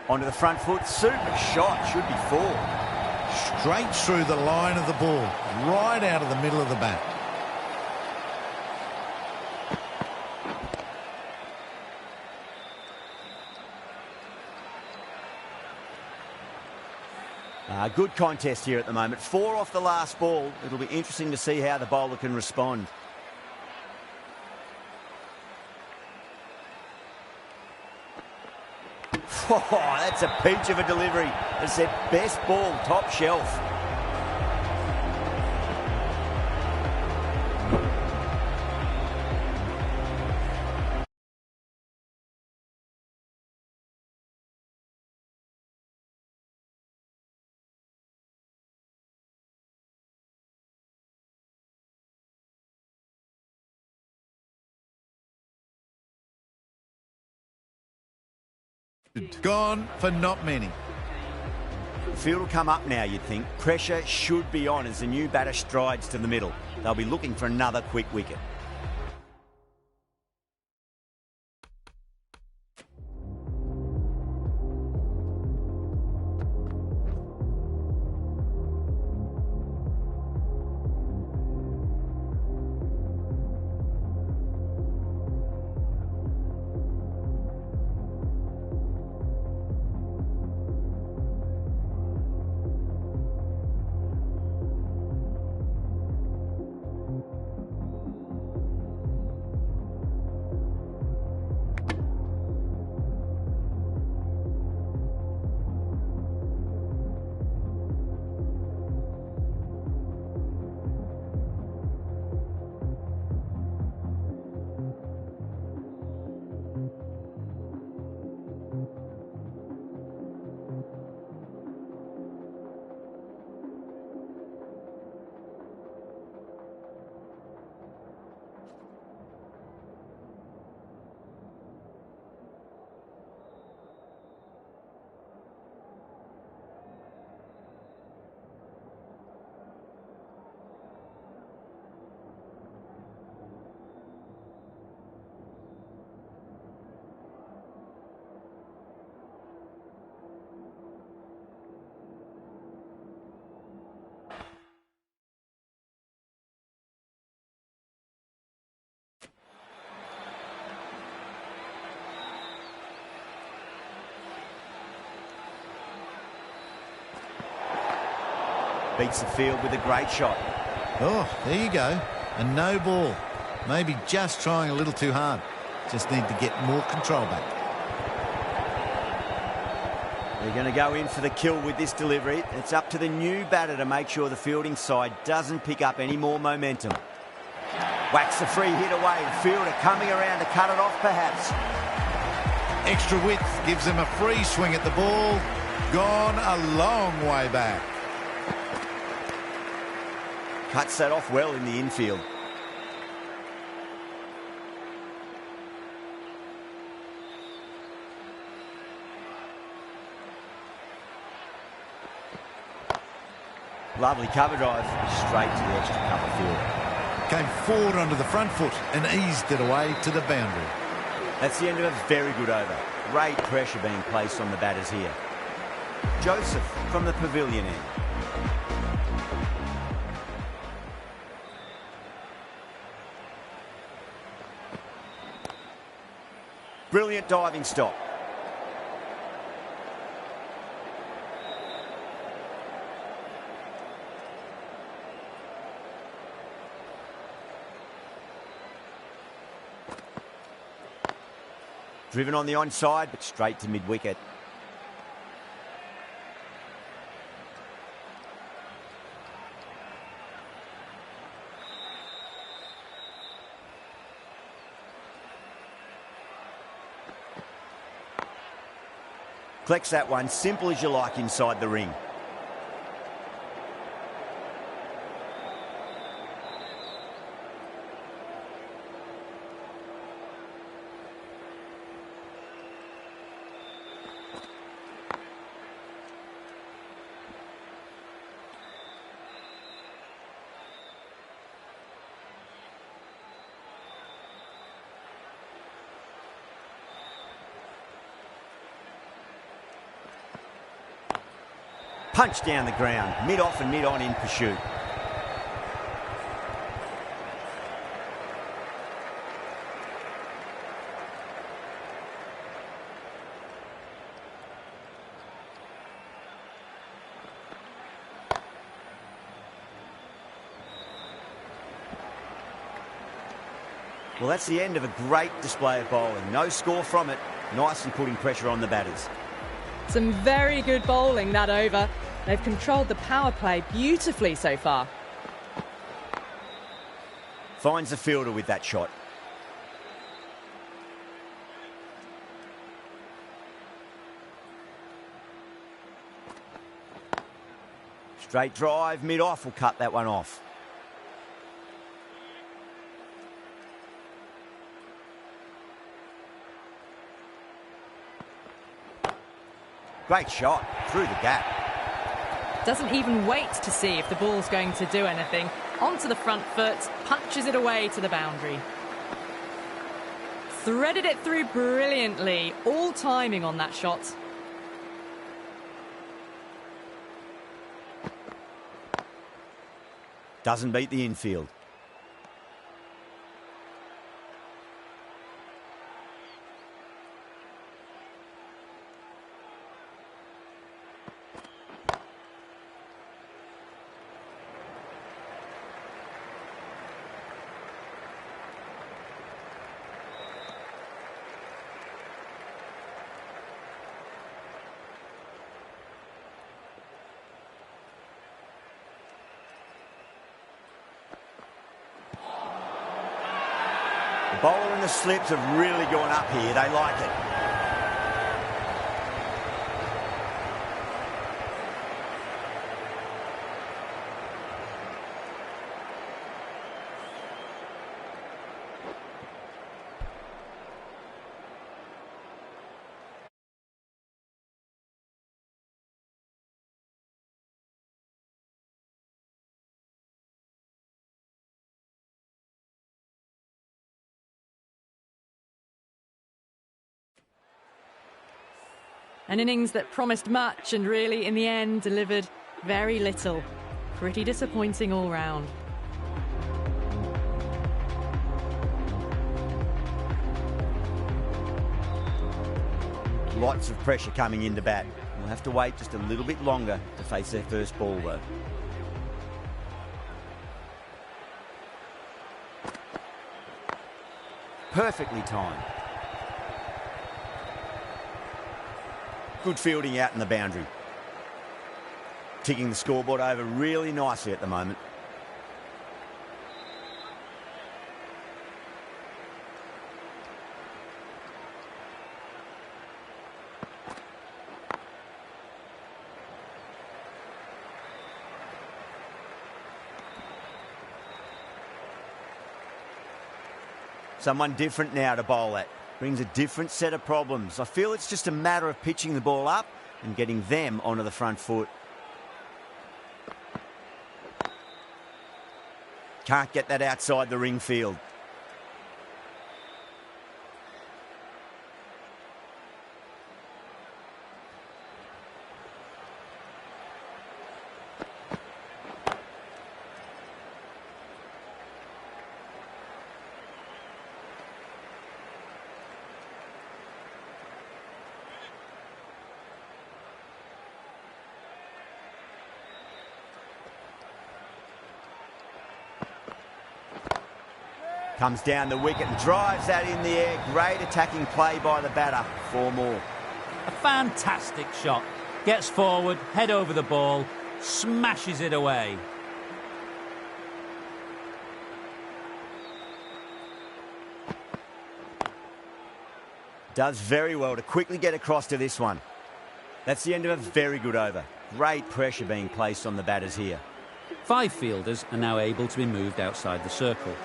Onto the front foot. Super shot. Should be four. Straight through the line of the ball. Right out of the middle of the bat. Good contest here at the moment. 4 off the last ball. It'll be interesting to see how the bowler can respond. Oh, that's a peach of a delivery. It's their best ball, top shelf. Gone for not many. The field will come up now, you'd think. Pressure should be on as the new batter strides to the middle. They'll be looking for another quick wicket. Beats the field with a great shot. Oh, there you go. A no ball. Maybe just trying a little too hard. Just need to get more control back. They're going to go in for the kill with this delivery. It's up to the new batter to make sure the fielding side doesn't pick up any more momentum. Whacks the free hit away. The fielder coming around to cut it off perhaps. Extra width gives them a free swing at the ball. Gone a long way back. Cuts that off well in the infield. Lovely cover drive, straight to the extra cover field. Came forward onto the front foot and eased it away to the boundary. That's the end of a very good over. Great pressure being placed on the batters here. Joseph from the pavilion end. Brilliant diving stop. Driven on the onside, but straight to mid-wicket. Collects that one, simple as you like inside the ring. Punch down the ground, mid-off and mid-on in pursuit. Well, that's the end of a great display of bowling. No score from it. Nicely putting pressure on the batters. Some very good bowling that over. They've controlled the power play beautifully so far. Finds the fielder with that shot. Straight drive, mid-off will cut that one off. Great shot, through the gap. Doesn't even wait to see if the ball's going to do anything. Onto the front foot, punches it away to the boundary. Threaded it through brilliantly, all timing on that shot. Doesn't beat the infield. The bowler and the slips have really gone up here. They like it. An innings that promised much and really, in the end, delivered very little. Pretty disappointing all round. Lots of pressure coming into bat. We'll have to wait just a little bit longer to face their first ball, though. Perfectly timed. Good fielding out in the boundary. Ticking the scoreboard over really nicely at the moment. Someone different now to bowl at. Brings a different set of problems. I feel it's just a matter of pitching the ball up and getting them onto the front foot. Can't get that outside the ring field. Comes down the wicket and drives that in the air. Great attacking play by the batter. 4 more. A fantastic shot. Gets forward, head over the ball, smashes it away. Does very well to quickly get across to this one. That's the end of a very good over. Great pressure being placed on the batters here. 5 fielders are now able to be moved outside the circle.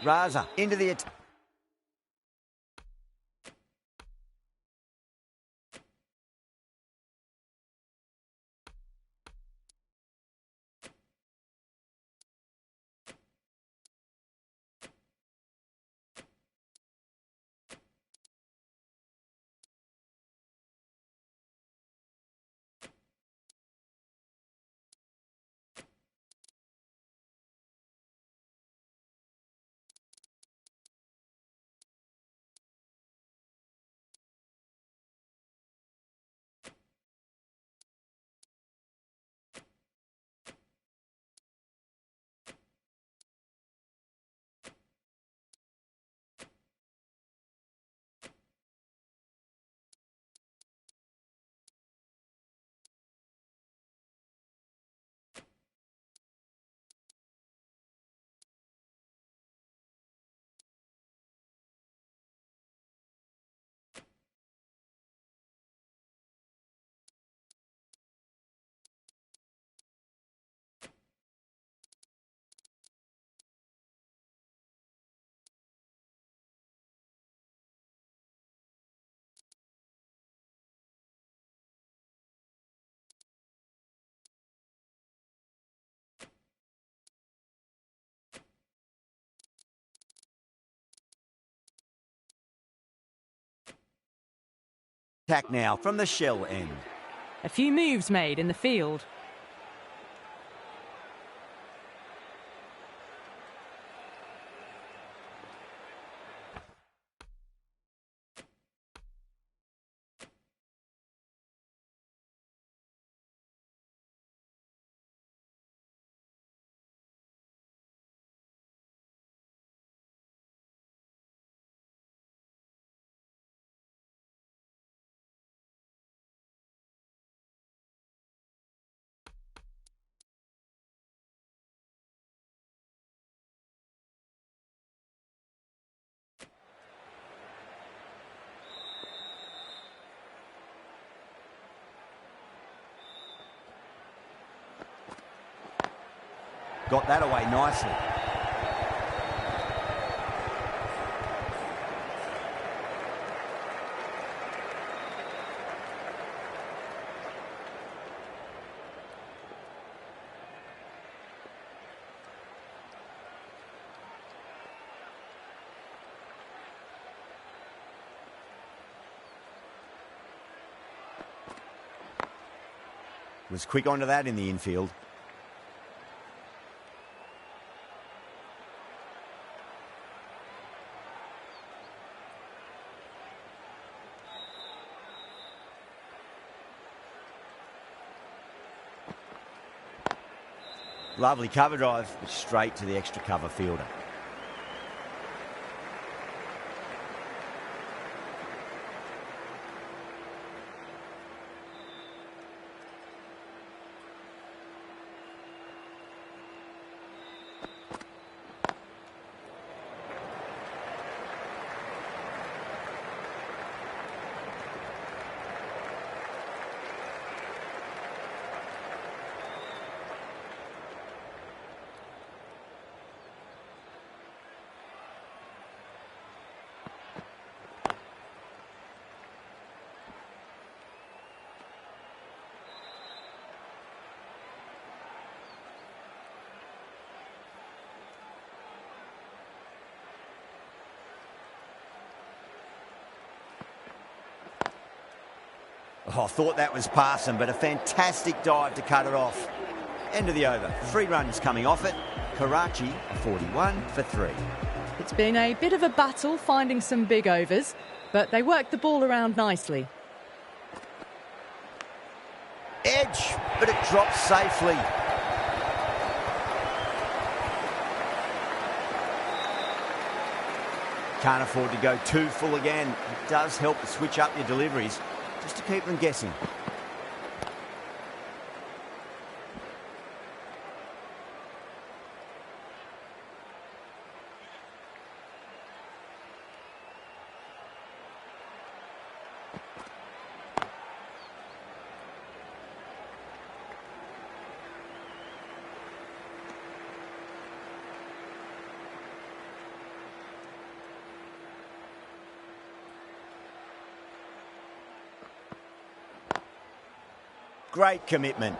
Raza into the attack. Attack now from the shell end. A few moves made in the field. Got that away nicely. Was quick onto that in the infield. Lovely cover drive, straight to the extra cover fielder. Oh, I thought that was passing, but a fantastic dive to cut it off. End of the over. 3 runs coming off it. Karachi, a 41 for 3. It's been a bit of a battle finding some big overs, but they worked the ball around nicely. Edge, but it drops safely. Can't afford to go too full again. It does help to switch up your deliveries, just to keep them guessing. Great commitment.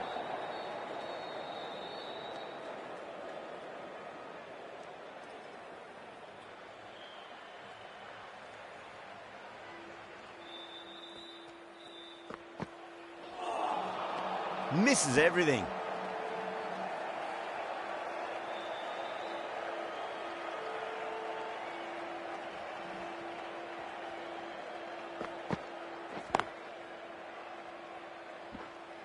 Misses everything.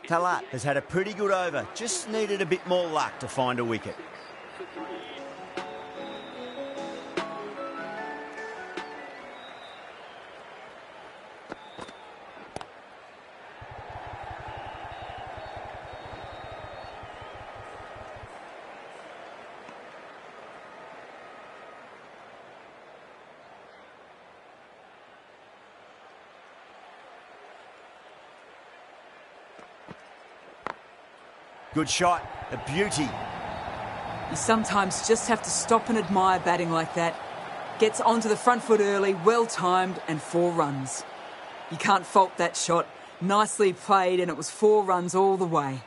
Talat has had a pretty good over, just needed a bit more luck to find a wicket. Good shot, a beauty. You sometimes just have to stop and admire batting like that. Gets onto the front foot early, well timed, and 4 runs. You can't fault that shot. Nicely played, and it was 4 runs all the way.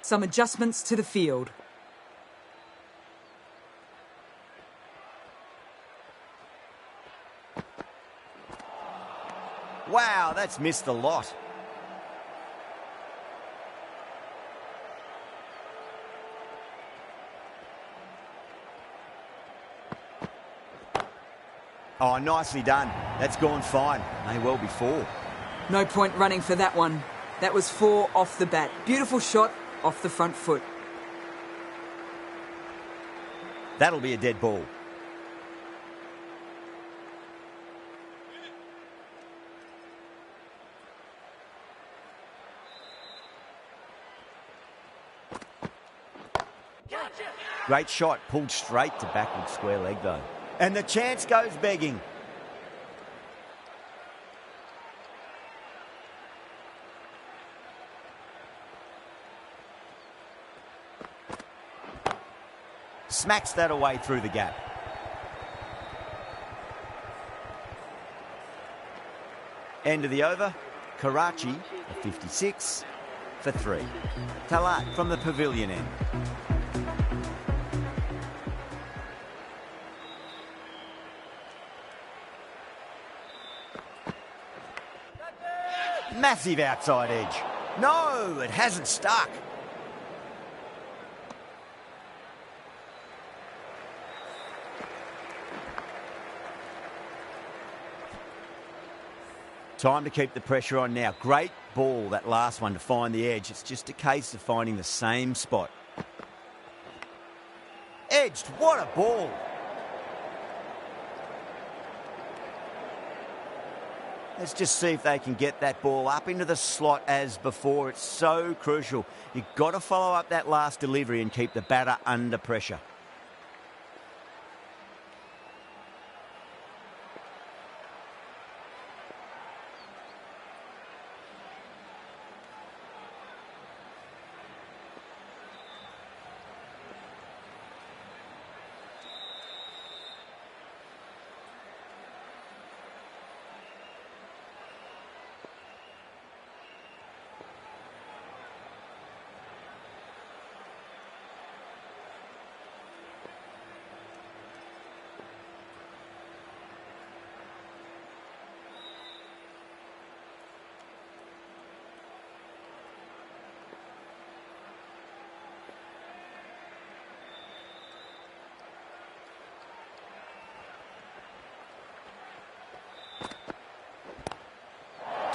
Some adjustments to the field. Wow, that's missed a lot. Oh, nicely done. That's gone fine. May well be 4. No point running for that one. That was 4 off the bat. Beautiful shot off the front foot. That'll be a dead ball. Great shot, pulled straight to backward square leg though. And the chance goes begging. Smacks that away through the gap. End of the over. Karachi, a 56 for 3. Talat from the pavilion end. Massive outside edge. No, it hasn't stuck. Time to keep the pressure on now. Great ball, that last one, to find the edge. It's just a case of finding the same spot. Edged, what a ball. Let's just see if they can get that ball up into the slot as before. It's so crucial. You've got to follow up that last delivery and keep the batter under pressure.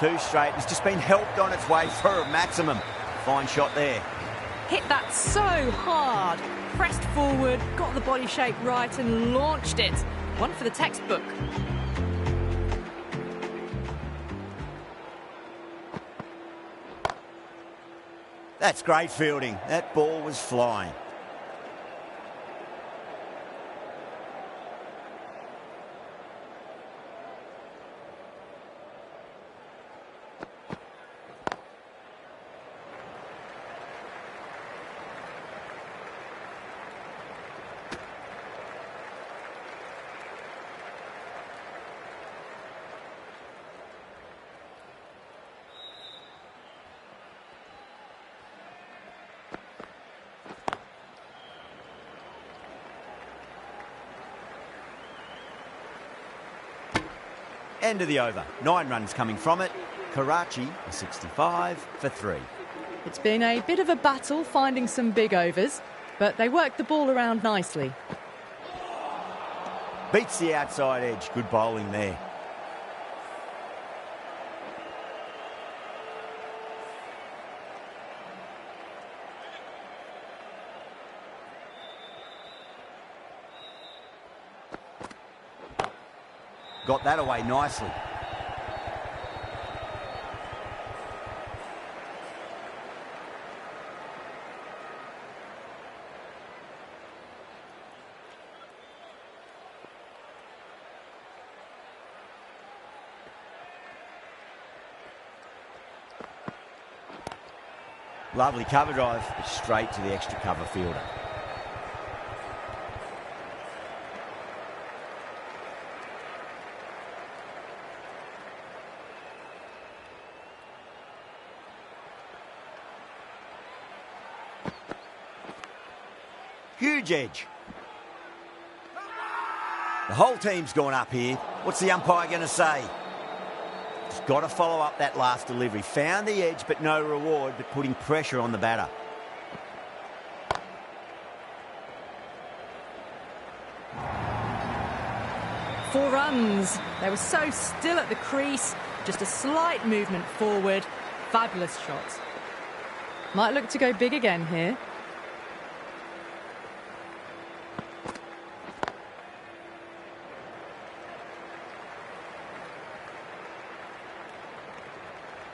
Too straight. It's just been helped on its way for a maximum. Fine shot there. Hit that so hard. Pressed forward, got the body shape right and launched it. One for the textbook. That's great fielding. That ball was flying. End of the over. 9 runs coming from it. Karachi, a 65 for 3. It's been a bit of a battle finding some big overs, but they worked the ball around nicely. Beats the outside edge. Good bowling there. Got that away nicely. Lovely cover drive, but straight to the extra cover fielder. Huge edge. The whole team's gone up here. What's the umpire going to say? He's got to follow up that last delivery. Found the edge, but no reward, but putting pressure on the batter. Four runs. They were so still at the crease. Just a slight movement forward. Fabulous shot. Might look to go big again here.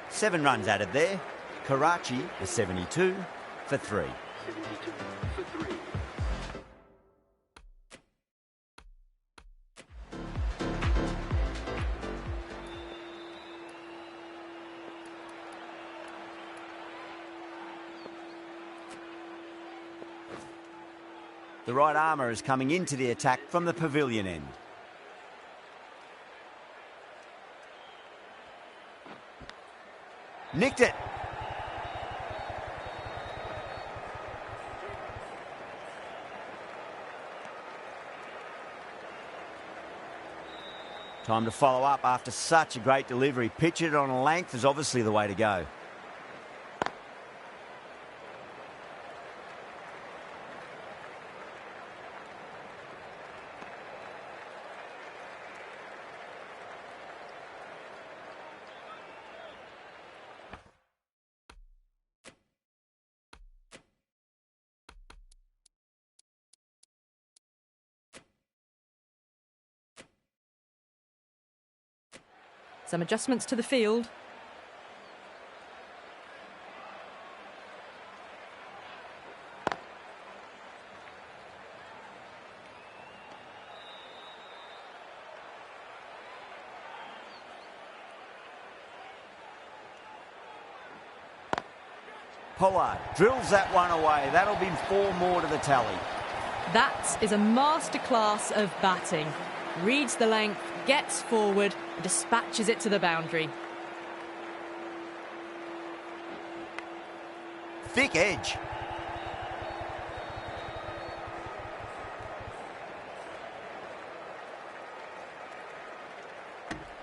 Seven runs added there. Karachi, the 72 for 3. The right armour is coming into the attack from the pavilion end. Nicked it. Time to follow up after such a great delivery. Pitch it on a length is obviously the way to go. Some adjustments to the field. Pollard drills that one away. That'll be 4 more to the tally. That is a masterclass of batting. Reads the length, gets forward, and dispatches it to the boundary. Thick edge.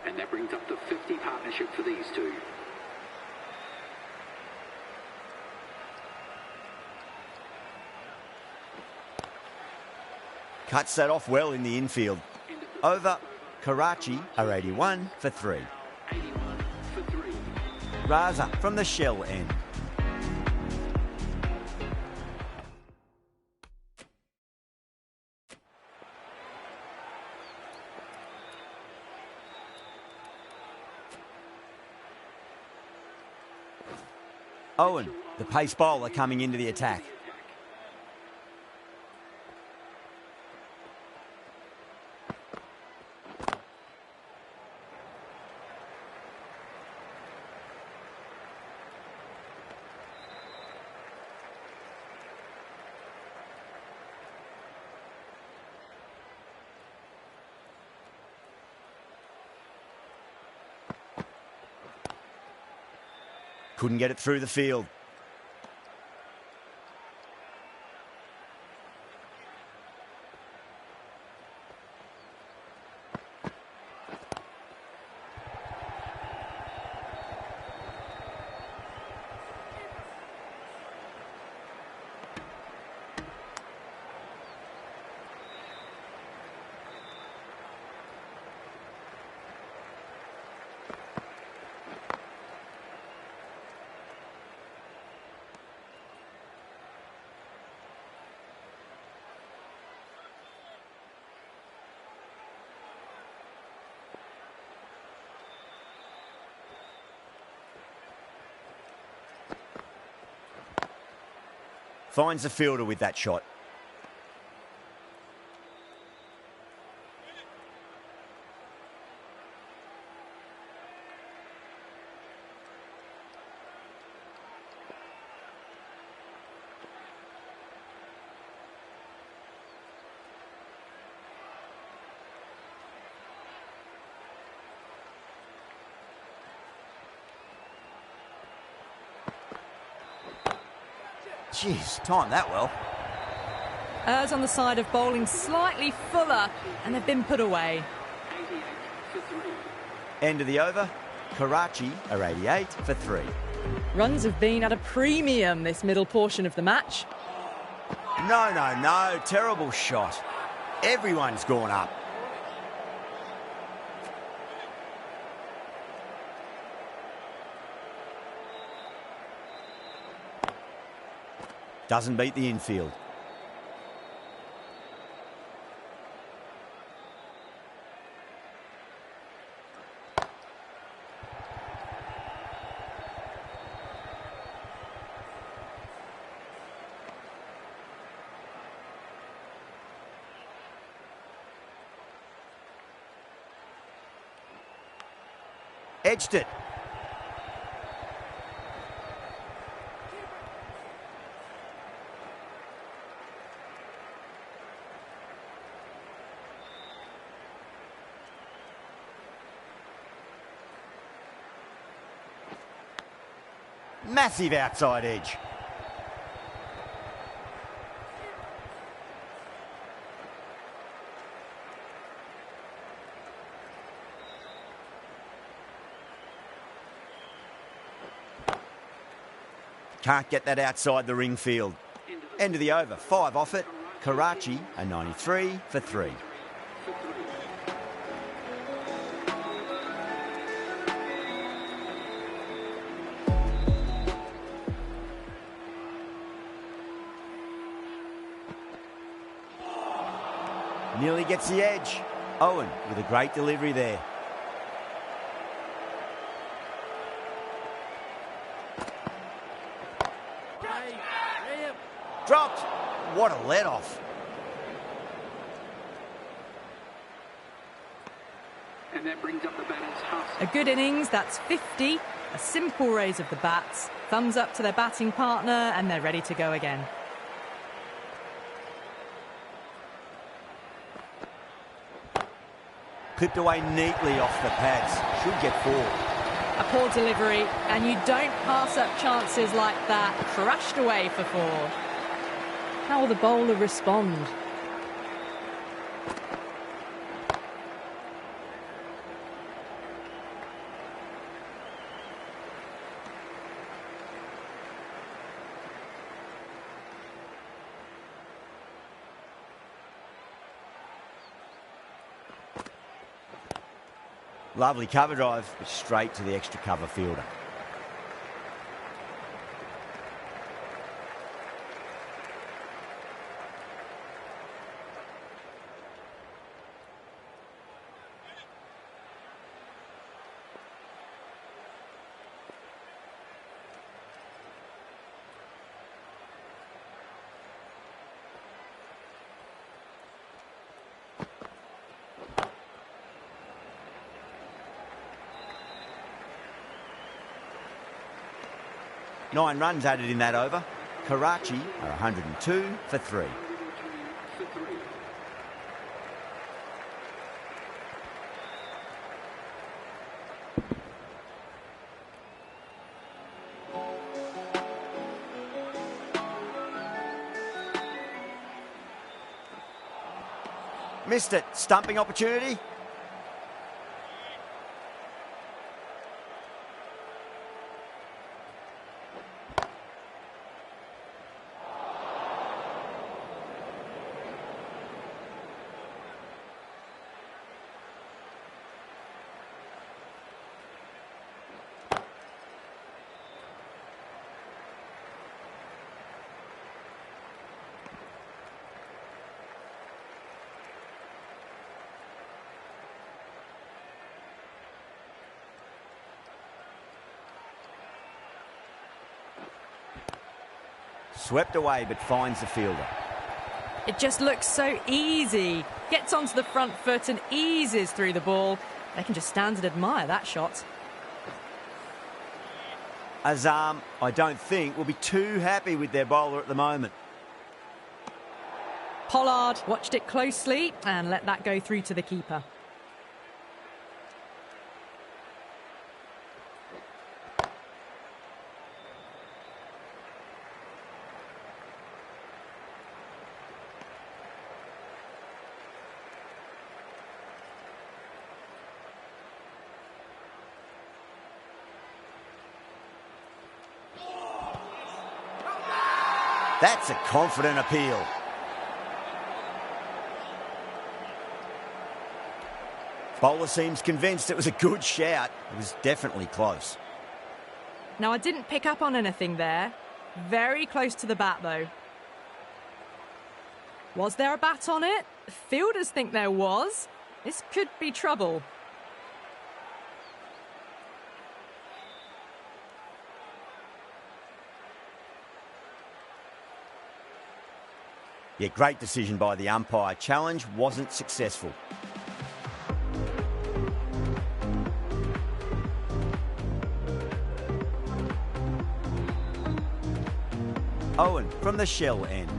And that brings up the 50 partnership for these two. Cuts that off well in the infield. Over. Karachi are 81 for 3. 81 for 3. Raza from the shell end. Owen, the pace bowler, coming into the attack. Couldn't get it through the field. Finds the fielder with that shot. Jeez, timed that well. Errs on the side of bowling slightly fuller, and they've been put away. End of the over. Karachi are 88 for 3. Runs have been at a premium this middle portion of the match. No. Terrible shot. Everyone's gone up. Doesn't beat the infield. Edged it. Massive outside edge. Can't get that outside the ring field. End of the over. 5 off it. Karachi are 93 for 3. Nearly gets the edge. Owen with a great delivery there. Dropped. What a let-off. And that brings up the batter's half. A good innings, that's 50. A simple raise of the bats. Thumbs up to their batting partner, and they're ready to go again. Clipped away neatly off the pads. Should get 4. A poor delivery, and you don't pass up chances like that. Crushed away for 4. How will the bowler respond? Lovely cover drive, but straight to the extra cover fielder. 9 runs added in that over. Karachi are 102 for 3. Missed it. Stumping opportunity. Swept away, but finds the fielder. It just looks so easy. Gets onto the front foot and eases through the ball. They can just stand and admire that shot. Azam, I don't think, will be too happy with their bowler at the moment. Pollard watched it closely and let that go through to the keeper. That's a confident appeal. Bowler seems convinced it was a good shout. It was definitely close. Now, I didn't pick up on anything there. Very close to the bat, though. Was there a bat on it? Fielders think there was. This could be trouble. Yeah, great decision by the umpire. Challenge wasn't successful. Owen from the shell end.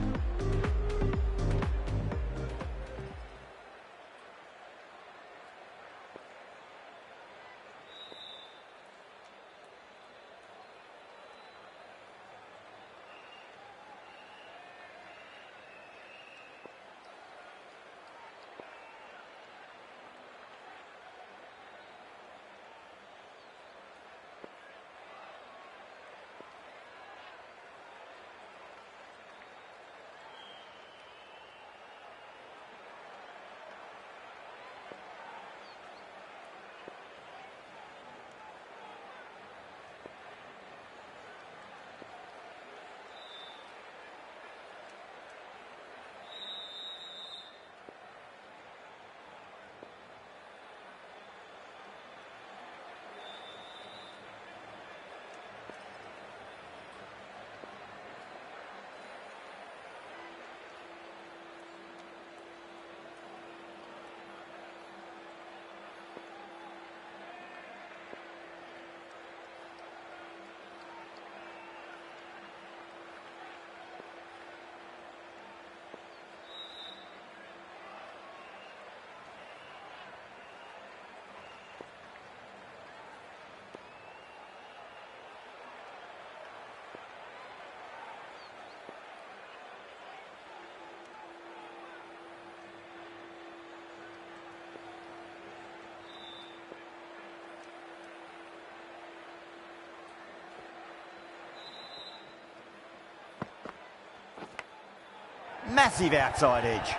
Massive outside edge.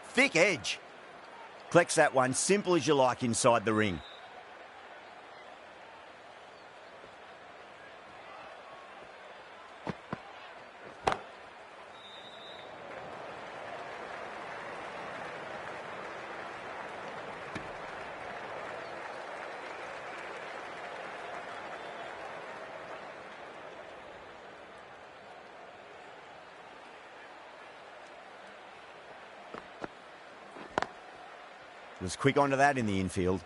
Thick edge. Collects that one, simple as you like inside the ring. Was quick onto that in the infield.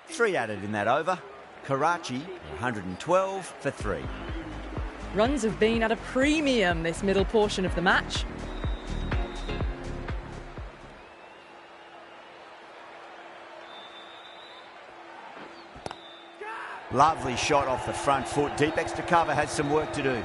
Three added in that over. Karachi, 112 for 3. Runs have been at a premium this middle portion of the match. Lovely shot off the front foot. Deep extra cover has some work to do.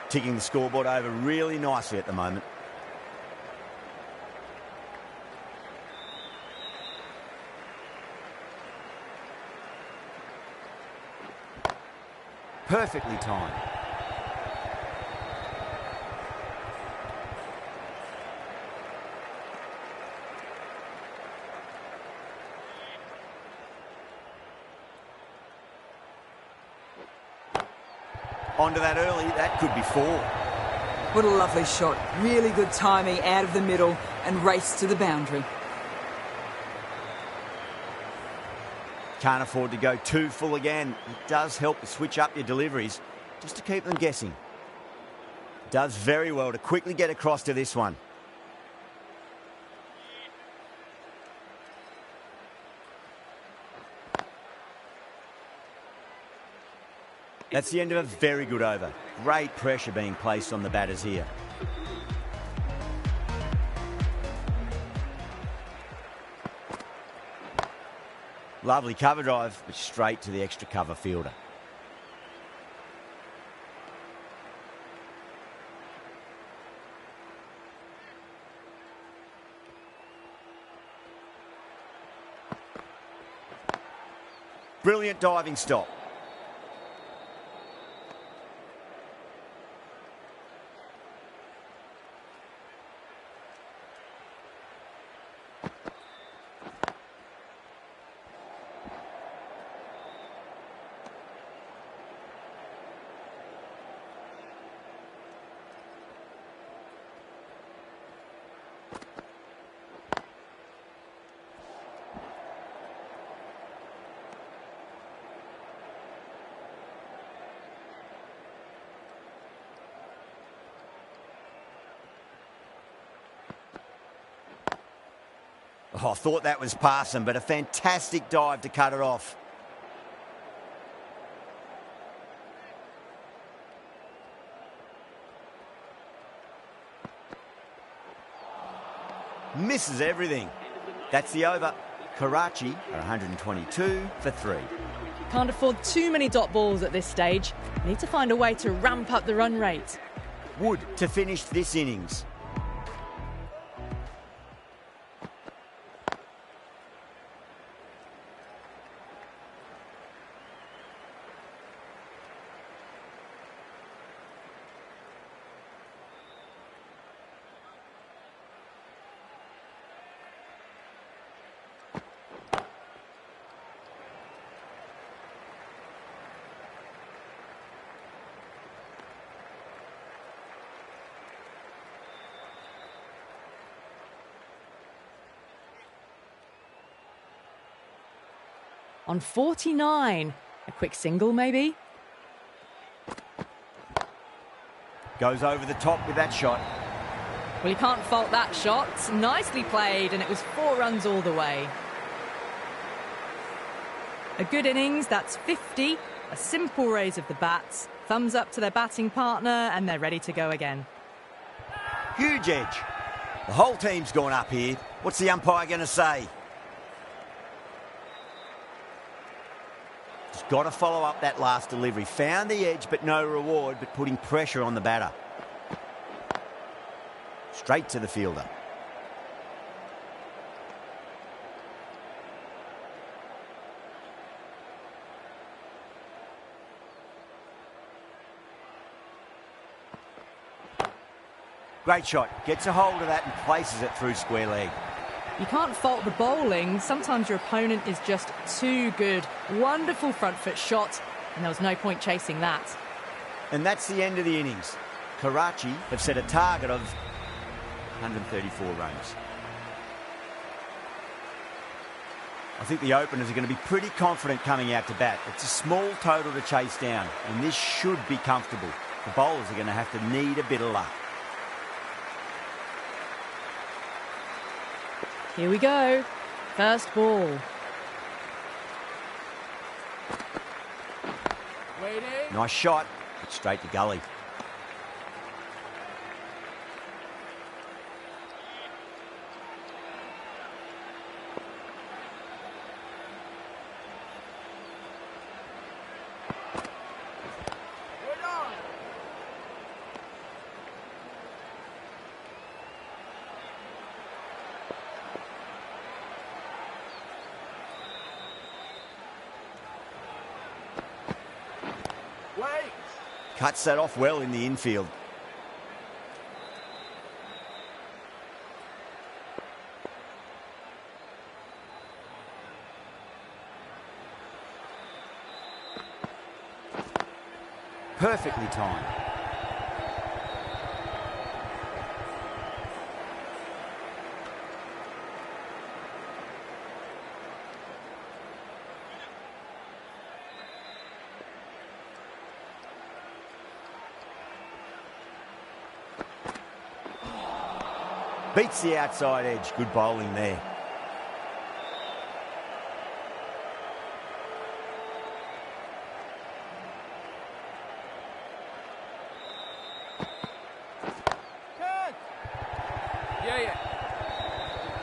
Ticking the scoreboard over really nicely at the moment. Perfectly timed. Onto that early, that could be 4. What a lovely shot. Really good timing out of the middle and race to the boundary. Can't afford to go too full again. It does help to switch up your deliveries just to keep them guessing. Does very well to quickly get across to this one. That's the end of a very good over. Great pressure being placed on the batters here. Lovely cover drive, but straight to the extra cover fielder. Brilliant diving stop. Oh, I thought that was passing, but a fantastic dive to cut it off. Misses everything. That's the over. Karachi are 122 for 3. Can't afford too many dot balls at this stage. Need to find a way to ramp up the run rate. Wood to finish this innings. On 49. A quick single, maybe? Goes over the top with that shot. Well, you can't fault that shot. Nicely played, and it was 4 runs all the way. A good innings, that's 50. A simple raise of the bats. Thumbs up to their batting partner, and they're ready to go again. Huge edge. The whole team's gone up here. What's the umpire going to say? Just got to follow up that last delivery. Found the edge, but no reward, but putting pressure on the batter. Straight to the fielder. Great shot. Gets a hold of that and places it through square leg. You can't fault the bowling. Sometimes your opponent is just too good. Wonderful front foot shot, and there was no point chasing that. And that's the end of the innings. Karachi have set a target of 134 runs. I think the openers are going to be pretty confident coming out to bat. It's a small total to chase down, and this should be comfortable. The bowlers are going to have to need a bit of luck. Here we go. First ball. Nice shot, but straight to gully. Cuts that off well in the infield. Perfectly timed. Beats the outside edge. Good bowling there.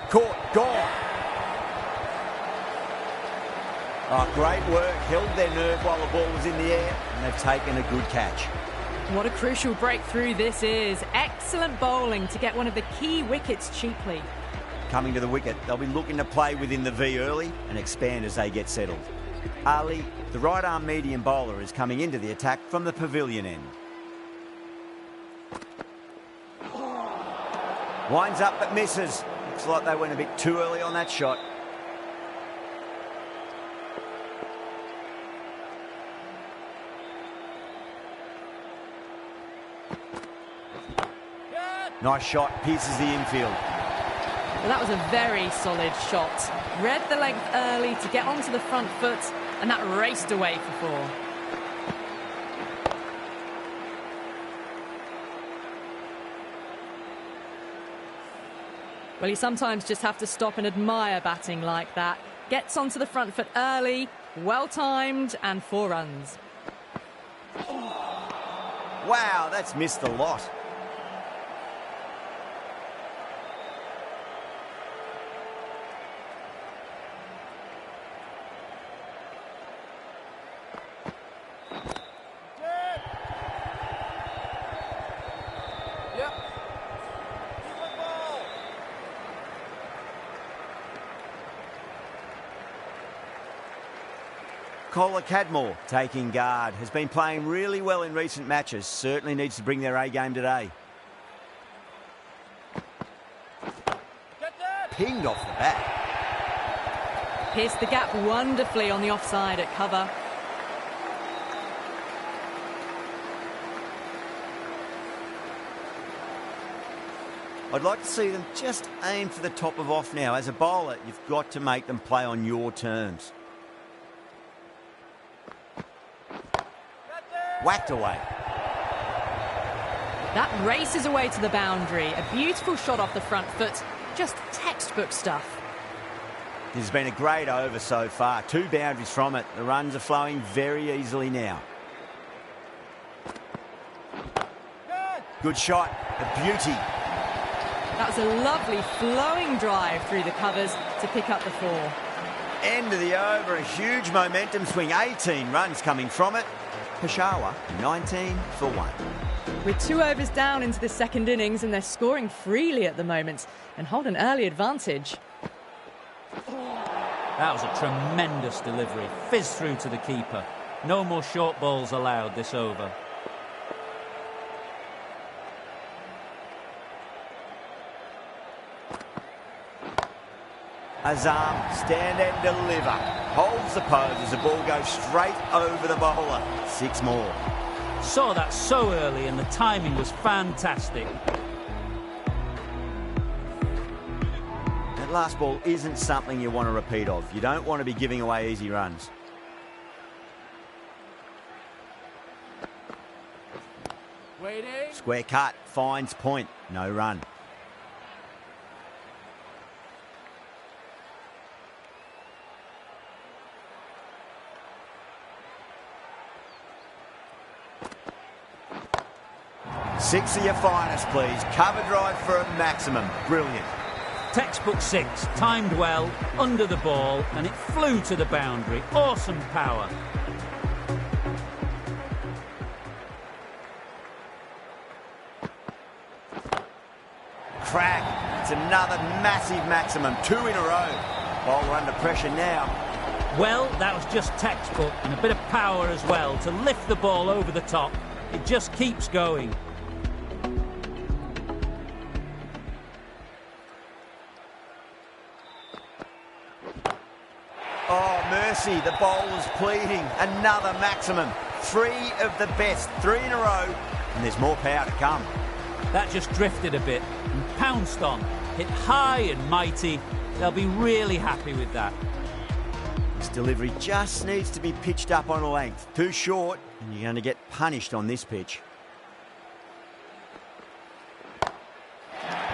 Caught. Gone. Oh, great work. Held their nerve while the ball was in the air, and they've taken a good catch. What a crucial breakthrough this is. Excellent bowling to get one of the key wickets cheaply. Coming to the wicket, they'll be looking to play within the V early and expand as they get settled. Ali, the right-arm medium bowler, is coming into the attack from the pavilion end. Winds up but misses. Looks like they went a bit too early on that shot. Nice shot, pierces the infield. Well, that was a very solid shot. Read the length early to get onto the front foot, and that raced away for four. Well, you sometimes just have to stop and admire batting like that. Gets onto the front foot early, well timed, and 4 runs. Wow, that's missed a lot. Kohler Cadmore taking guard. Has been playing really well in recent matches. Certainly needs to bring their A game today. Pinged off the bat. Pierced the gap wonderfully on the offside at cover. I'd like to see them just aim for the top of off now. As a bowler, you've got to make them play on your terms. Whacked away. That races away to the boundary. A beautiful shot off the front foot. Just textbook stuff. This has been a great over so far. 2 boundaries from it. The runs are flowing very easily now. Good shot. A beauty. That was a lovely flowing drive through the covers to pick up the 4. End of the over. A huge momentum swing. 18 runs coming from it. Peshawar 19 for 1. With 2 overs down into the second innings, and they're scoring freely at the moment and hold an early advantage. That was a tremendous delivery. Fizz through to the keeper. No more short balls allowed this over. Azam, stand and deliver. Holds the pose as the ball goes straight over the bowler. 6 more. Saw that so early and the timing was fantastic. That last ball isn't something you want to repeat of. You don't want to be giving away easy runs. Waiting. Square cut, finds point, no run. Six of your finest, please. Cover drive for a maximum. Brilliant. Textbook 6, timed well, under the ball, and it flew to the boundary. Awesome power. Crack. It's another massive maximum. 2 in a row. Bowler under pressure now. Well, that was just textbook and a bit of power as well to lift the ball over the top. It just keeps going. Oh, mercy, the bowler's pleading. Another maximum. 3 of the best. 3 in a row. And there's more power to come. That just drifted a bit and pounced on. Hit high and mighty. They'll be really happy with that. This delivery just needs to be pitched up on a length. Too short, and you're going to get punished on this pitch.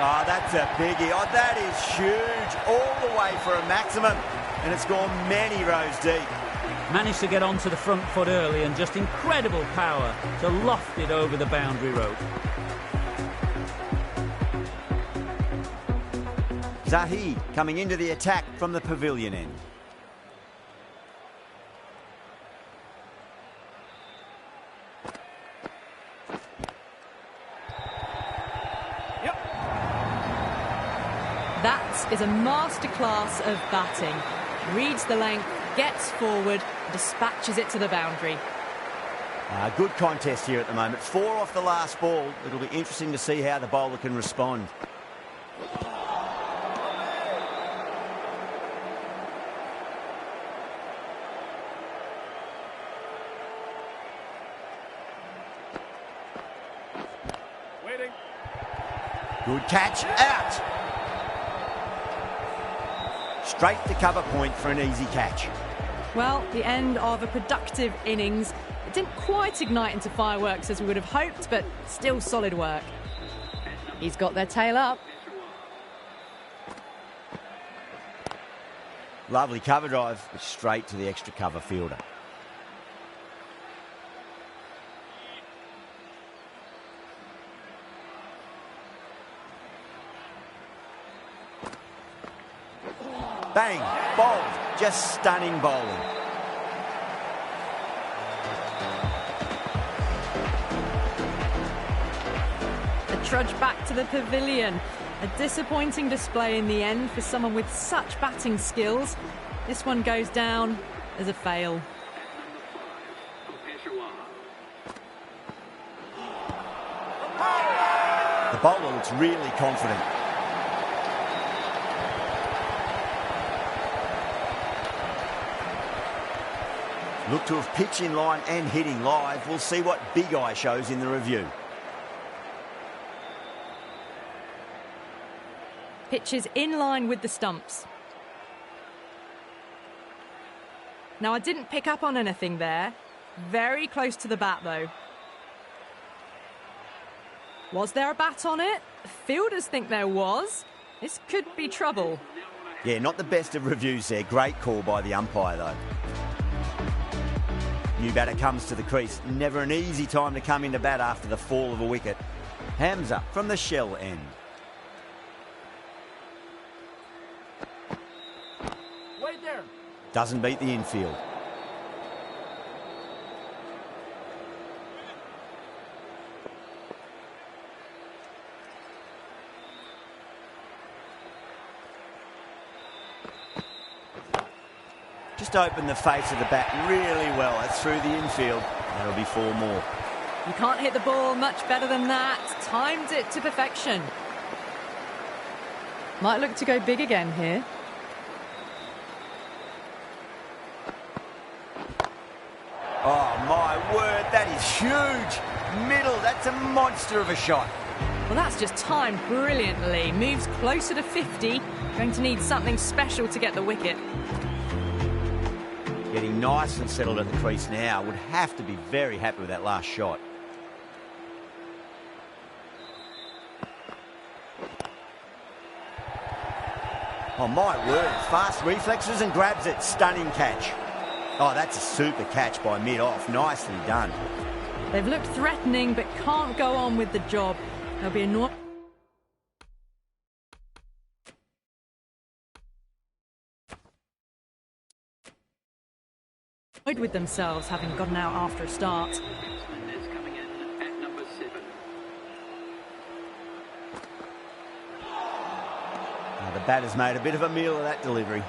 Oh, that's a biggie. Oh, that is huge. All the way for a maximum. And it's gone many rows deep. Managed to get onto the front foot early and just incredible power to loft it over the boundary rope. Zahid coming into the attack from the pavilion end. That is a masterclass of batting. Reads the length, gets forward, dispatches it to the boundary. Good contest here at the moment. 4 off the last ball. It'll be interesting to see how the bowler can respond. Waiting. Good catch, out. Straight to cover point for an easy catch. Well, the end of a productive innings. It didn't quite ignite into fireworks as we would have hoped, but still solid work. He's got their tail up. Lovely cover drive, but straight to the extra cover fielder. Bang, bowled, just stunning bowling. A trudge back to the pavilion. A disappointing display in the end for someone with such batting skills. This one goes down as a fail. Peshawar. The bowler looks really confident. Look to have pitch in line and hitting live. We'll see what Big Eye shows in the review. Pitch is in line with the stumps. Now, I didn't pick up on anything there. Very close to the bat, though. Was there a bat on it? Fielders think there was. This could be trouble. Yeah, not the best of reviews there. Great call by the umpire, though. New batter comes to the crease. Never an easy time to come into bat after the fall of a wicket. Hamza from the shell end. Wait there. Doesn't beat the infield. Just opened the face of the bat really well. That's through the infield. That'll be 4 more. You can't hit the ball much better than that. Timed it to perfection. Might look to go big again here. Oh, my word, that is huge. Middle, that's a monster of a shot. Well, that's just timed brilliantly. Moves closer to 50. Going to need something special to get the wicket. Getting nice and settled at the crease now. Would have to be very happy with that last shot. Oh, my word. Fast reflexes and grabs it. Stunning catch. Oh, that's a super catch by mid-off. Nicely done. They've looked threatening, but can't go on with the job. They'll be annoyed with themselves, having gotten out after a start. And it's coming in at number 7. Oh, the batter's made a bit of a meal of that delivery.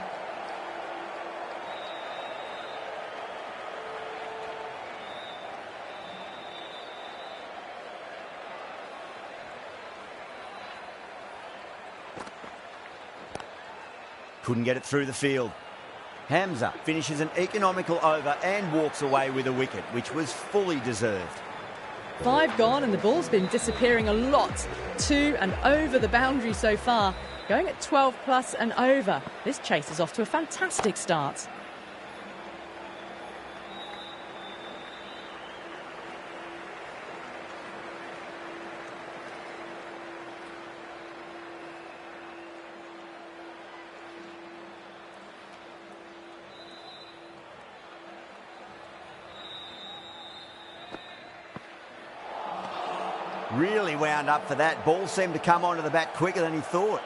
Couldn't get it through the field. Hamza finishes an economical over and walks away with a wicket, which was fully deserved. 5 gone and the ball's been disappearing a lot. 2 and over the boundary so far. Going at 12 plus and over. This chase is off to a fantastic start. Really wound up for that. Ball seemed to come onto the bat quicker than he thought.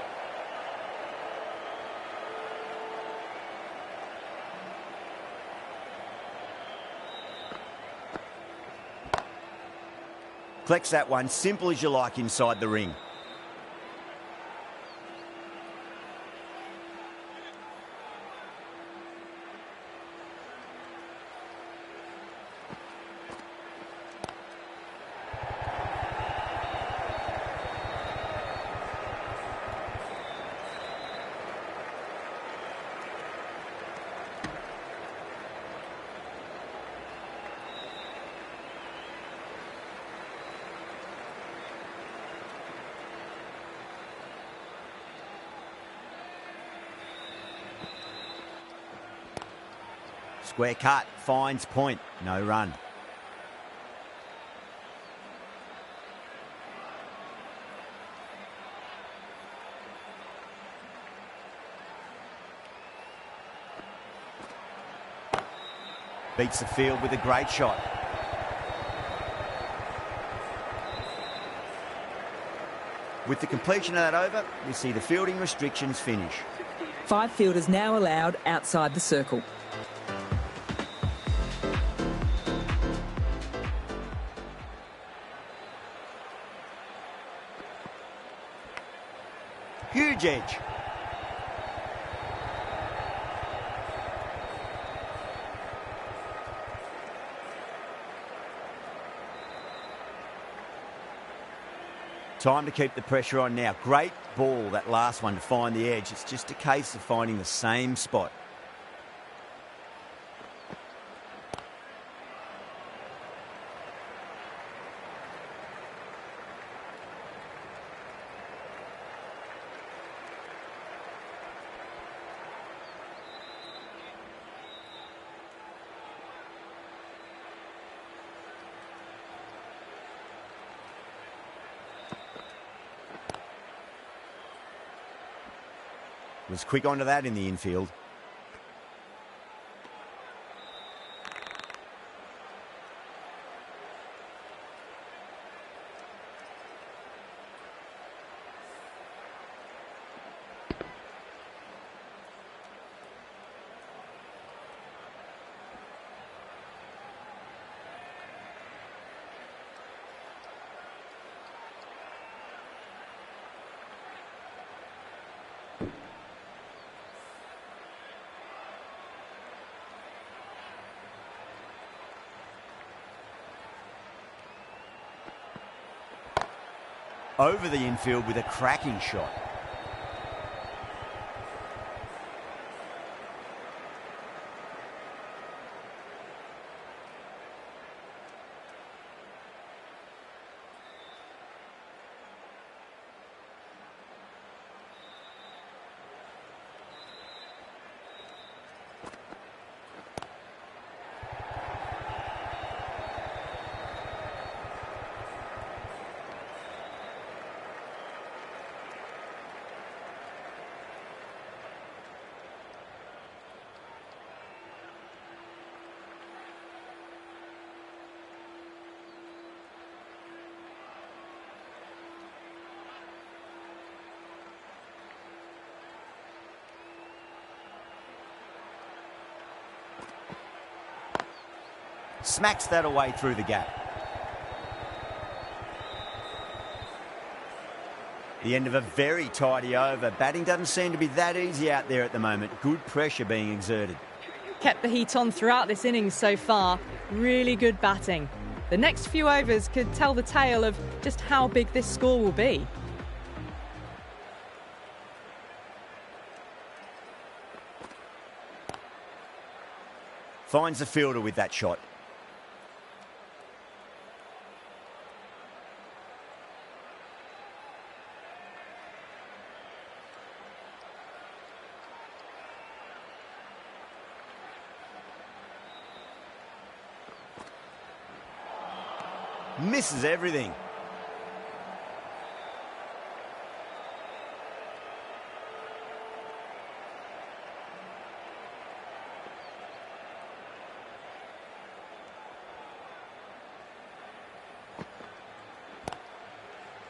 Collects that one, simple as you like, inside the ring. Square cut, finds point, no run. Beats the field with a great shot. With the completion of that over, we see the fielding restrictions finish. 5 fielders now allowed outside the circle. Huge edge. Time to keep the pressure on now. Great ball, that last one, to find the edge. It's just a case of finding the same spot. Was quick onto that in the infield. Over the infield with a cracking shot. Smacks that away through the gap. The end of a very tidy over. Batting doesn't seem to be that easy out there at the moment. Good pressure being exerted. Kept the heat on throughout this innings so far. Really good batting. The next few overs could tell the tale of just how big this score will be. Finds the fielder with that shot. Misses everything.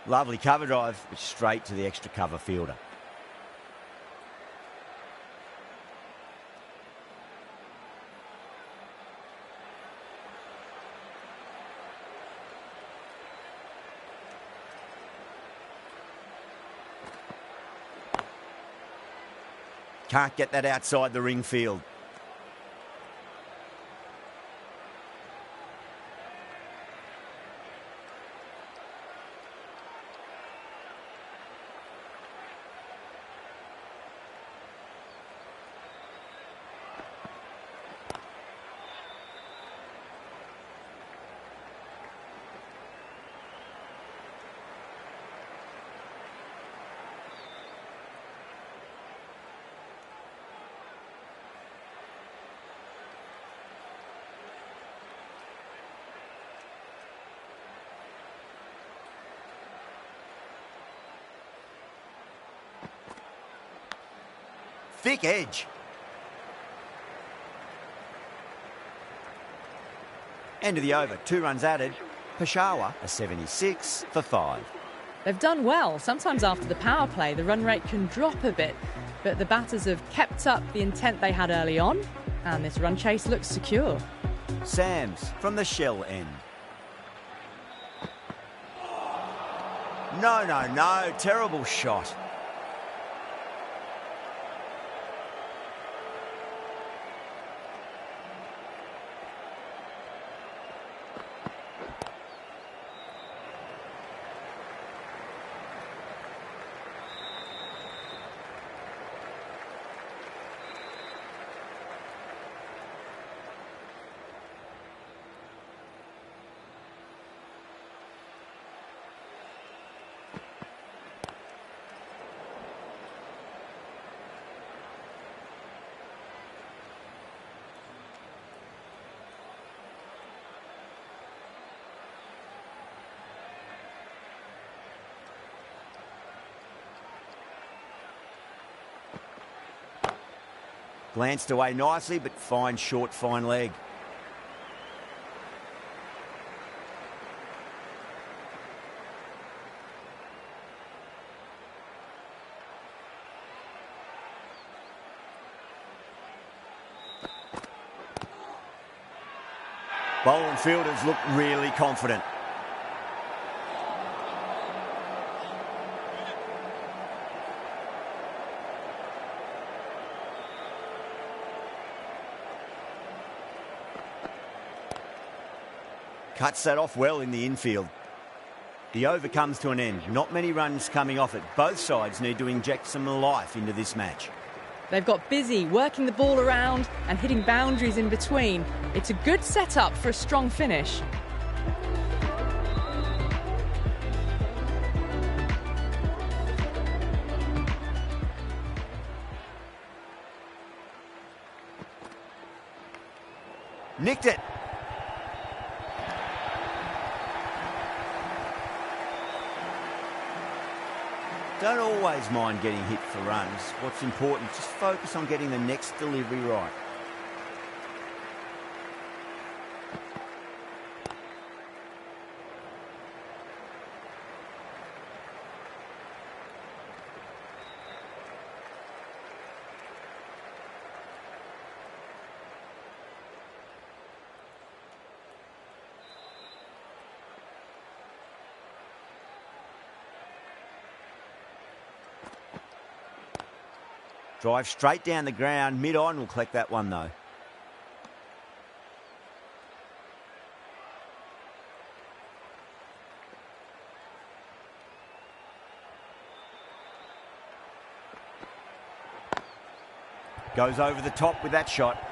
Lovely cover drive, but straight to the extra cover fielder. Can't get that outside the ring field. Thick edge. End of the over, 2 runs added. Peshawar a 76 for 5. They've done well. Sometimes after the power play, the run rate can drop a bit, but the batters have kept up the intent they had early on, and this run chase looks secure. Sams from the shell end. No, terrible shot. Glanced away nicely, but fine short, fine leg. Bowler and fielders look really confident. Cuts that off well in the infield. The over comes to an end. Not many runs coming off it. Both sides need to inject some life into this match. They've got busy working the ball around and hitting boundaries in between. It's a good setup for a strong finish. Nicked it. Don't always mind getting hit for runs. What's important, just focus on getting the next delivery right. Drive straight down the ground. Mid-on will collect that one, though. Goes over the top with that shot.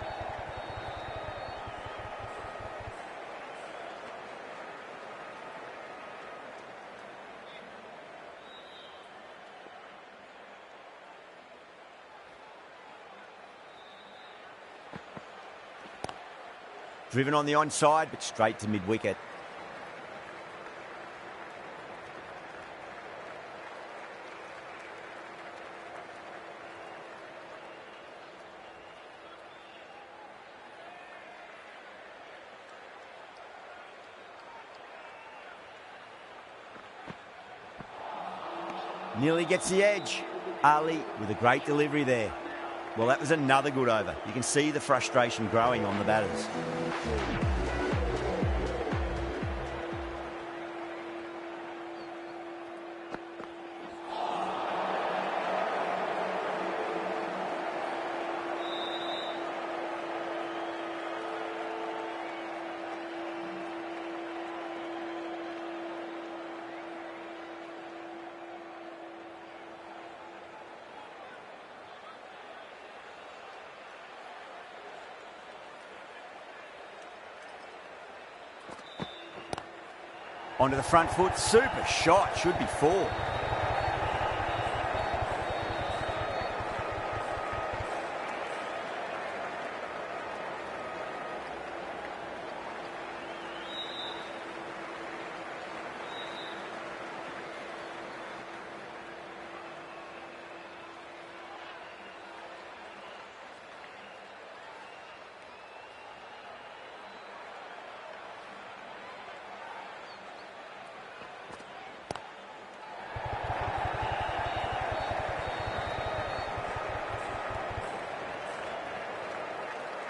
Driven on the onside, but straight to mid-wicket. Nearly gets the edge. Ali with a great delivery there. Well, that was another good over. You can see the frustration growing on the batters. Onto the front foot, super shot, should be 4.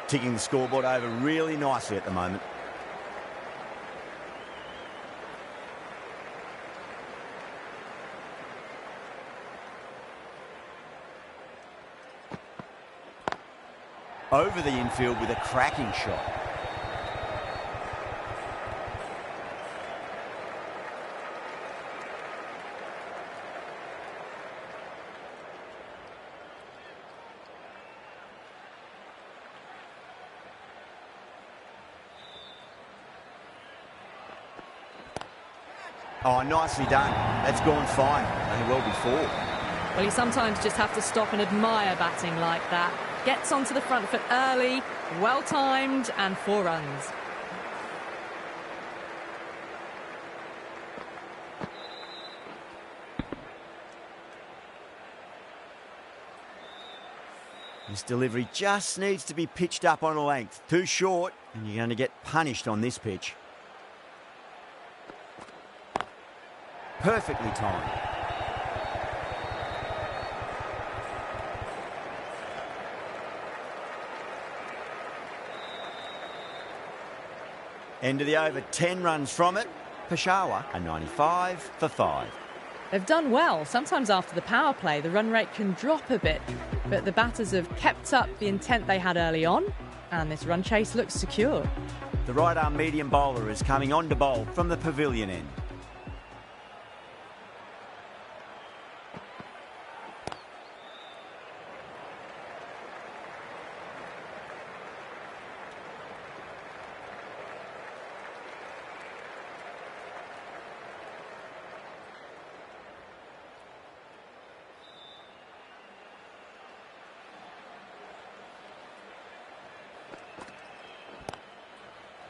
Ticking the scoreboard over really nicely at the moment. Over the infield with a cracking shot. Oh, nicely done. That's gone fine. May well be 4. Well, you sometimes just have to stop and admire batting like that. Gets onto the front foot early, well-timed, and 4 runs. This delivery just needs to be pitched up on a length. Too short, and you're going to get punished on this pitch. Perfectly timed. End of the over, 10 runs from it. Peshawar are 95 for 5. They've done well. Sometimes after the power play, the run rate can drop a bit, but the batters have kept up the intent they had early on, and this run chase looks secure. The right-arm medium bowler is coming on to bowl from the pavilion end.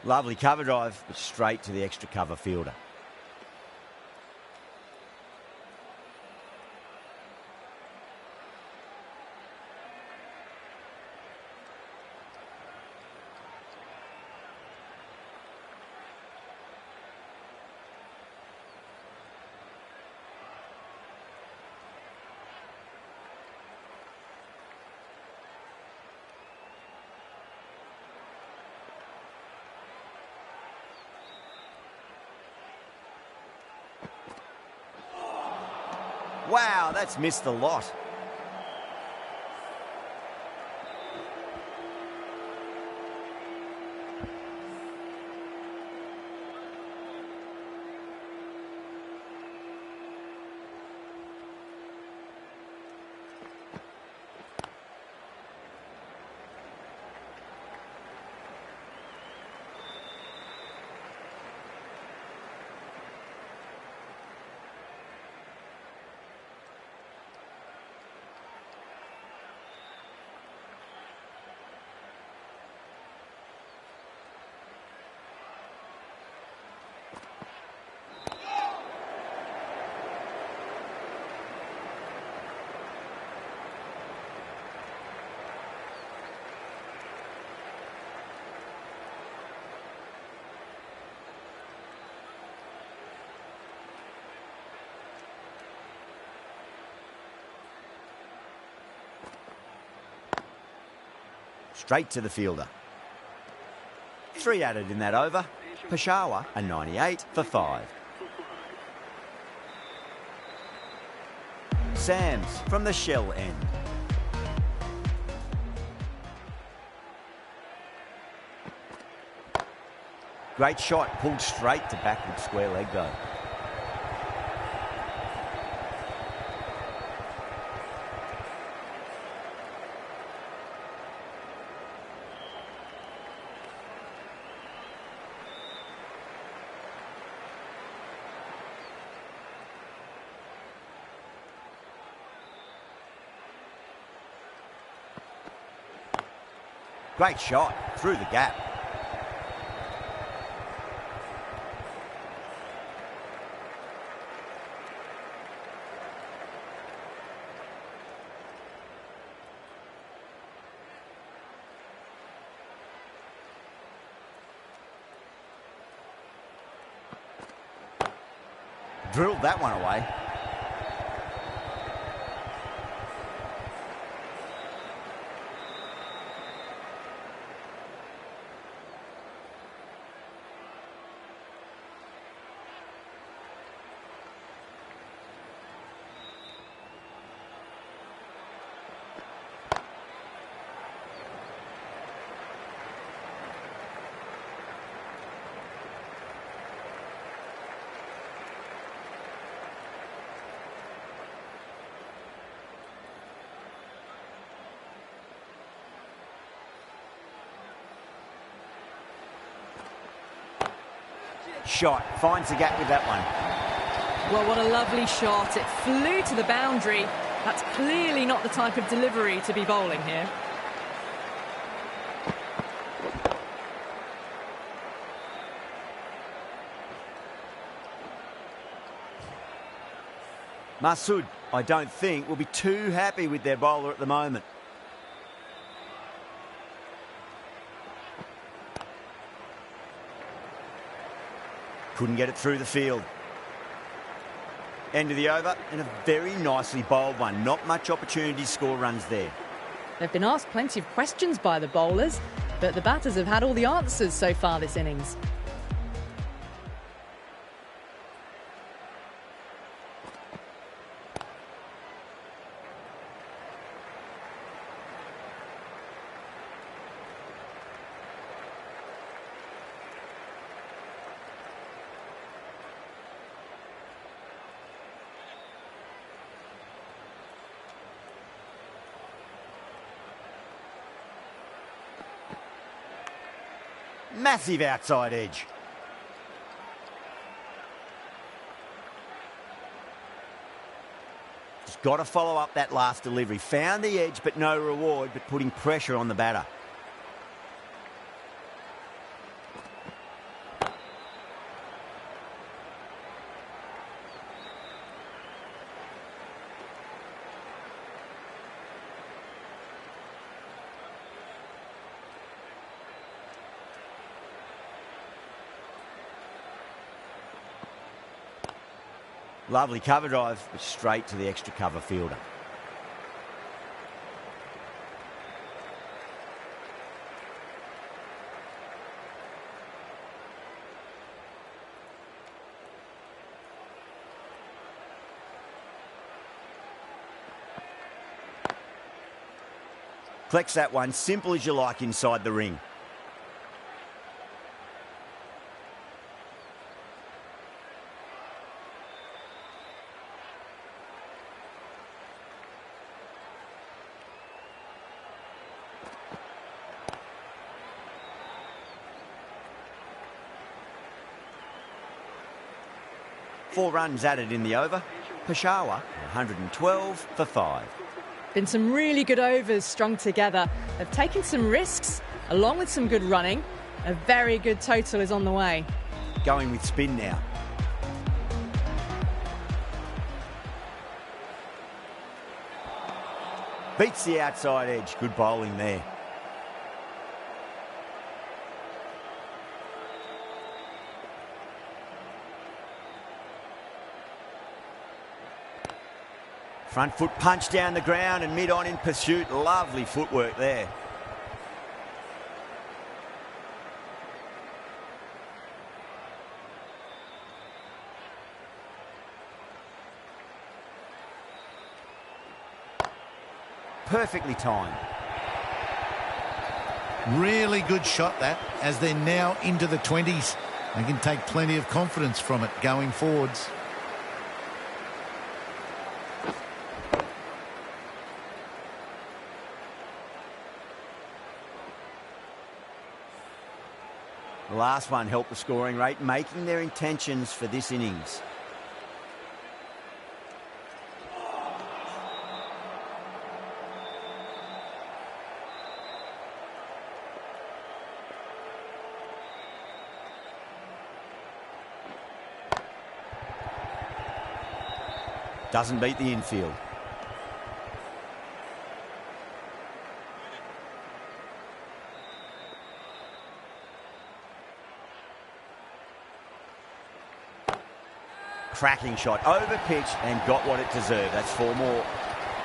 Lovely cover drive, but straight to the extra cover fielder. Wow, that's missed the lot. Straight to the fielder. 3 added in that over. Peshawar a 98 for 5. Sams from the shell end. Great shot, pulled straight to backward square leg though. Great shot, through the gap. Drilled that one away. Shot, finds the gap with that one. Well, what a lovely shot. It flew to the boundary. That's clearly not the type of delivery to be bowling here. Masood, I don't think, will be too happy with their bowler at the moment. Couldn't get it through the field. End of the over, and a very nicely bowled one. Not much opportunity to score runs there. They've been asked plenty of questions by the bowlers, but the batters have had all the answers so far this innings. Massive outside edge. Just got to follow up that last delivery. Found the edge, but no reward, but putting pressure on the batter. Lovely cover drive, but straight to the extra cover fielder. Collects that one, simple as you like inside the ring. Four runs added in the over. Peshawar, 112 for 5. Been some really good overs strung together. They've taken some risks, along with some good running. A very good total is on the way. Going with spin now. Beats the outside edge. Good bowling there. Front foot punch down the ground and mid-on in pursuit. Lovely footwork there. perfectly timed. Really good shot that, as they're now into the 20s. They can take plenty of confidence from it going forwards. The last one helped the scoring rate, making their intentions for this innings. Doesn't beat the infield. Cracking shot, over pitch and got what it deserved. That's 4 more.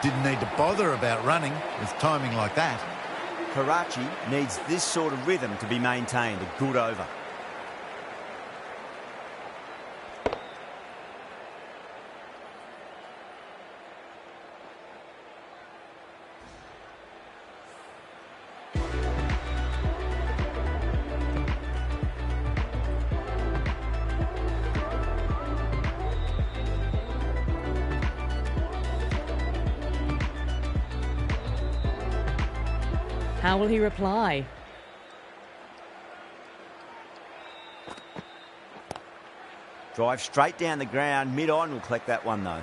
Didn't need to bother about running with timing like that. Karachi needs this sort of rhythm to be maintained. A good over. How will he reply? Drive straight down the ground. Mid-on will collect that one, though.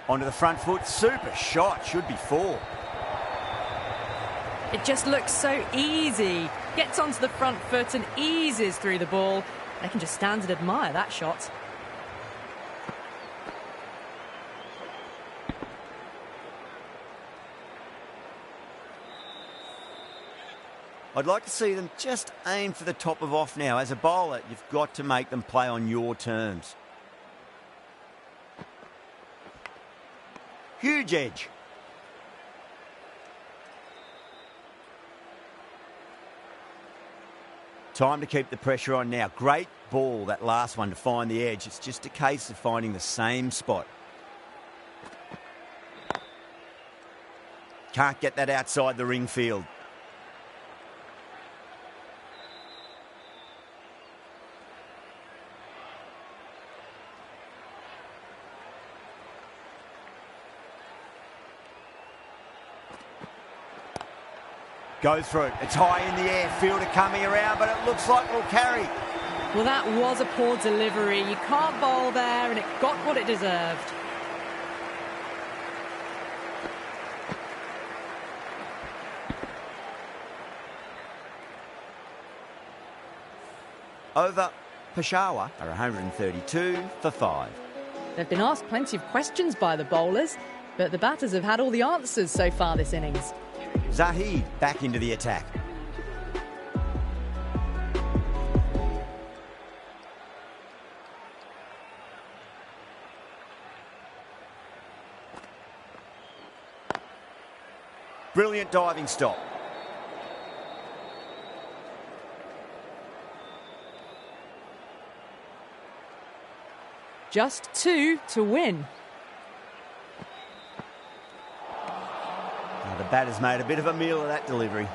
Onto the front foot. Super shot. Should be 4. It just looks so easy. Gets onto the front foot and eases through the ball. They can just stand and admire that shot. I'd like to see them just aim for the top of off now. As a bowler, you've got to make them play on your terms. Huge edge. Time to keep the pressure on now. Great ball, that last one, to find the edge. It's just a case of finding the same spot. Can't get that outside the ring field. Go through. It's high in the air. Fielder coming around, but it looks like we'll carry. Well, that was a poor delivery. You can't bowl there, and it got what it deserved. Over. Peshawar are 132 for 5. They've been asked plenty of questions by the bowlers, but the batters have had all the answers so far this innings. Zahid back into the attack. Brilliant diving stop. Just 2 to win. The batter's made a bit of a meal of that delivery.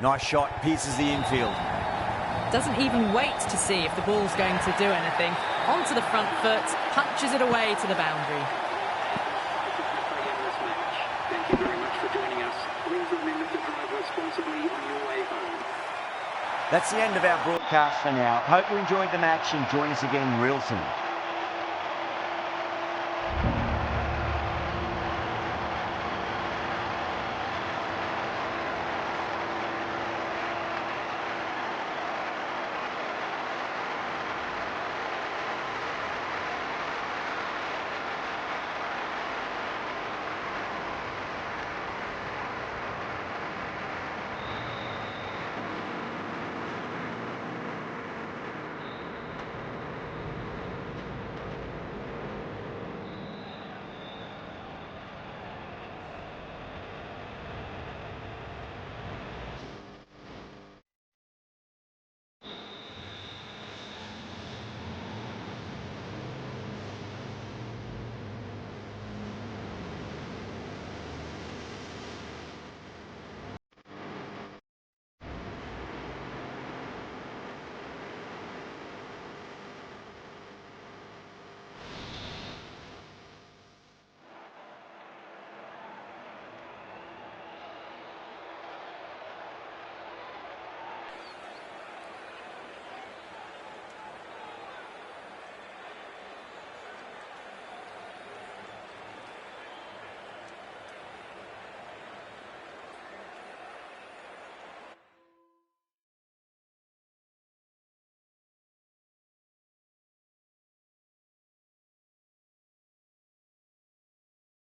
Nice shot, pierces the infield. Doesn't even wait to see if the ball's going to do anything. Onto the front foot, punches it away to the boundary. Thank you very much for joining us. Please remember to drive responsibly on your way home. That's the end of our broadcast for now. Hope you enjoyed the match and join us again real soon.